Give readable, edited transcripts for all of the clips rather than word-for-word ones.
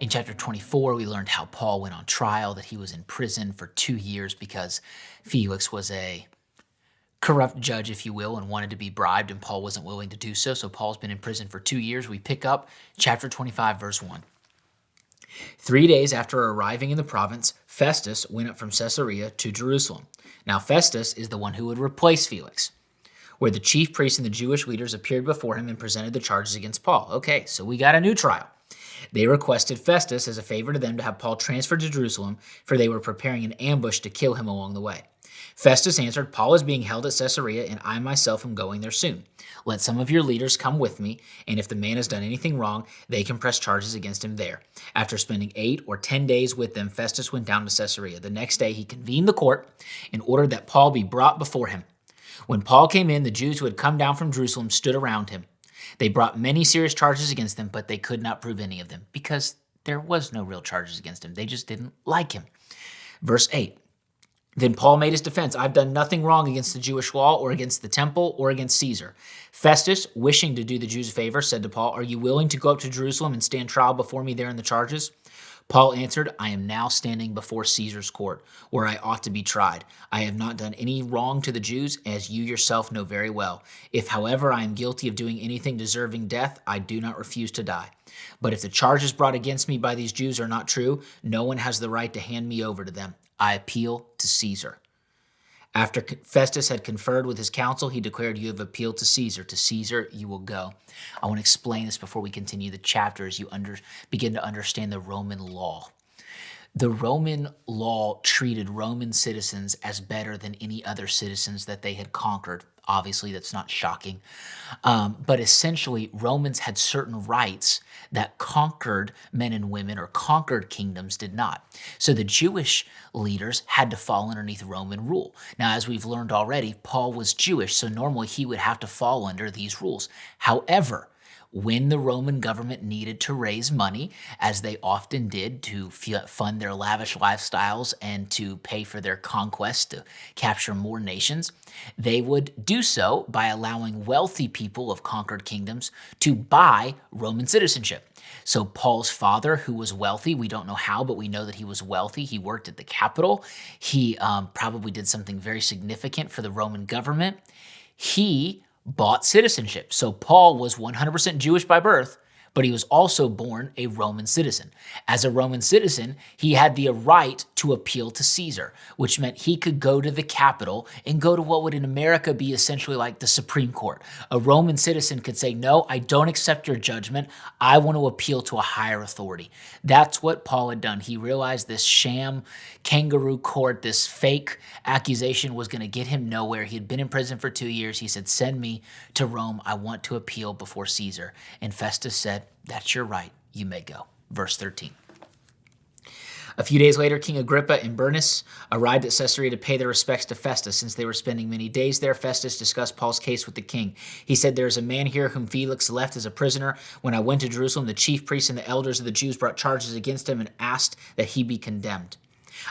In chapter 24, we learned how Paul went on trial, that he was in prison for 2 years because Felix was a corrupt judge, if you will, and wanted to be bribed, and Paul wasn't willing to do so. So Paul's been in prison for 2 years. We pick up chapter 25, verse 1. 3 days after arriving in the province, Festus went up from Caesarea to Jerusalem. Now Festus is the one who would replace Felix, where the chief priests and the Jewish leaders appeared before him and presented the charges against Paul. Okay, so we got a new trial. They requested Festus as a favor to them to have Paul transferred to Jerusalem, for they were preparing an ambush to kill him along the way. Festus answered, Paul is being held at Caesarea, and I myself am going there soon. Let some of your leaders come with me, and if the man has done anything wrong, they can press charges against him there. After spending 8 or 10 days with them, Festus went down to Caesarea. The next day he convened the court and ordered that Paul be brought before him. When Paul came in, the Jews who had come down from Jerusalem stood around him. They brought many serious charges against him, but they could not prove any of them because there was no real charges against him. They just didn't like him. Verse 8. Then Paul made his defense. I've done nothing wrong against the Jewish law or against the temple or against Caesar. Festus, wishing to do the Jews a favor, said to Paul, are you willing to go up to Jerusalem and stand trial before me there in the charges? Paul answered, I am now standing before Caesar's court, where I ought to be tried. I have not done any wrong to the Jews, as you yourself know very well. If, however, I am guilty of doing anything deserving death, I do not refuse to die. But if the charges brought against me by these Jews are not true, no one has the right to hand me over to them. I appeal to Caesar. After Festus had conferred with his council, he declared, you have appealed to Caesar. To Caesar you will go. I want to explain this before we continue the chapter as you begin to understand the Roman law. The Roman law treated Roman citizens as better than any other citizens that they had conquered. Obviously, that's not shocking. But essentially, Romans had certain rights that conquered men and women or conquered kingdoms did not. So the Jewish leaders had to fall underneath Roman rule. Now, as we've learned already, Paul was Jewish, so normally he would have to fall under these rules. However, when the Roman government needed to raise money, as they often did to fund their lavish lifestyles and to pay for their conquest to capture more nations, they would do so by allowing wealthy people of conquered kingdoms to buy Roman citizenship. So Paul's father, who was wealthy, we don't know how, but we know that he was wealthy. He worked at the capital. He probably did something very significant for the Roman government. He bought citizenship. So Paul was 100% Jewish by birth, but he was also born a Roman citizen. As a Roman citizen, he had the right to appeal to Caesar, which meant he could go to the capital and go to what would in America be essentially like the Supreme Court. A Roman citizen could say, no, I don't accept your judgment. I want to appeal to a higher authority. That's what Paul had done. He realized this sham kangaroo court, this fake accusation was going to get him nowhere. He had been in prison for 2 years. He said, send me to Rome. I want to appeal before Caesar. And Festus said, that's your right. You may go. Verse 13. A few days later, King Agrippa and Bernice arrived at Caesarea to pay their respects to Festus. Since they were spending many days there, Festus discussed Paul's case with the king. He said, there is a man here whom Felix left as a prisoner. When I went to Jerusalem, the chief priests and the elders of the Jews brought charges against him and asked that he be condemned.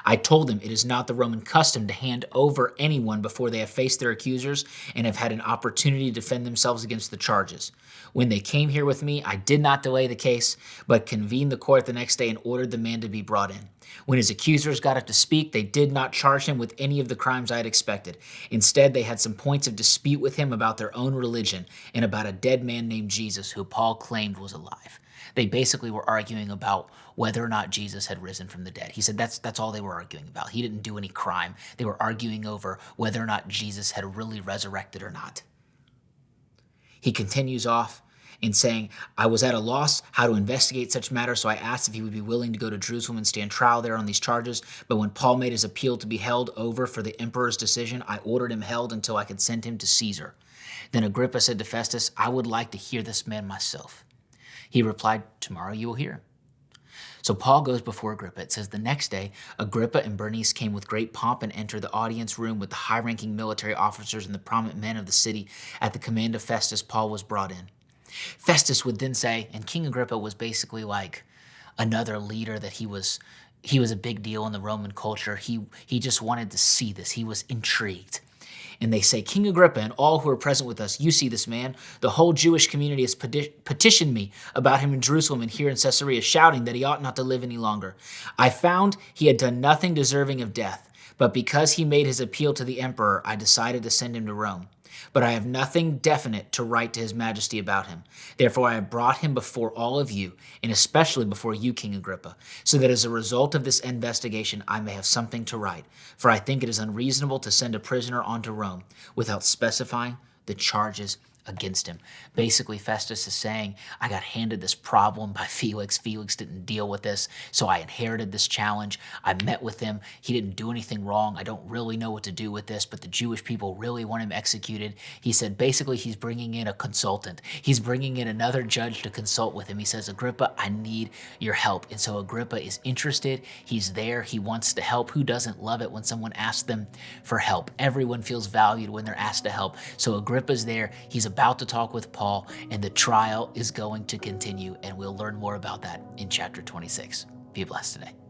I told them it is not the Roman custom to hand over anyone before they have faced their accusers and have had an opportunity to defend themselves against the charges. When they came here with me, I did not delay the case, but convened the court the next day and ordered the man to be brought in. When his accusers got up to speak, they did not charge him with any of the crimes I had expected. Instead, they had some points of dispute with him about their own religion and about a dead man named Jesus who Paul claimed was alive. They basically were arguing about whether or not Jesus had risen from the dead. He said that's all they were arguing about. He didn't do any crime. They were arguing over whether or not Jesus had really resurrected or not. He continues off in saying, I was at a loss how to investigate such matters, so I asked if he would be willing to go to Jerusalem and stand trial there on these charges. But when Paul made his appeal to be held over for the emperor's decision, I ordered him held until I could send him to Caesar. Then Agrippa said to Festus, I would like to hear this man myself. He replied, tomorrow you will hear. So Paul goes before Agrippa. It says, the next day, Agrippa and Bernice came with great pomp and entered the audience room with the high-ranking military officers and the prominent men of the city. At the command of Festus, Paul was brought in. Festus would then say, and King Agrippa was basically like another leader that he was a big deal in the Roman culture. He just wanted to see this. He was intrigued. And they say, King Agrippa and all who are present with us, you see this man. The whole Jewish community has petitioned me about him in Jerusalem and here in Caesarea, shouting that he ought not to live any longer. I found he had done nothing deserving of death, but because he made his appeal to the emperor, I decided to send him to Rome. But I have nothing definite to write to his majesty about him. Therefore I have brought him before all of you, and especially before you, King Agrippa, so that as a result of this investigation I may have something to write. For I think it is unreasonable to send a prisoner on to Rome without specifying the charges against him. Basically, Festus is saying, I got handed this problem by Felix. Felix didn't deal with this, so I inherited this challenge. I met with him. He didn't do anything wrong. I don't really know what to do with this, but the Jewish people really want him executed. He said, basically, he's bringing in a consultant. He's bringing in another judge to consult with him. He says, Agrippa, I need your help. And so Agrippa is interested. He's there. He wants to help. Who doesn't love it when someone asks them for help? Everyone feels valued when they're asked to help. So Agrippa's there. He's about to talk with Paul, and the trial is going to continue, and we'll learn more about that in chapter 26. Be blessed today.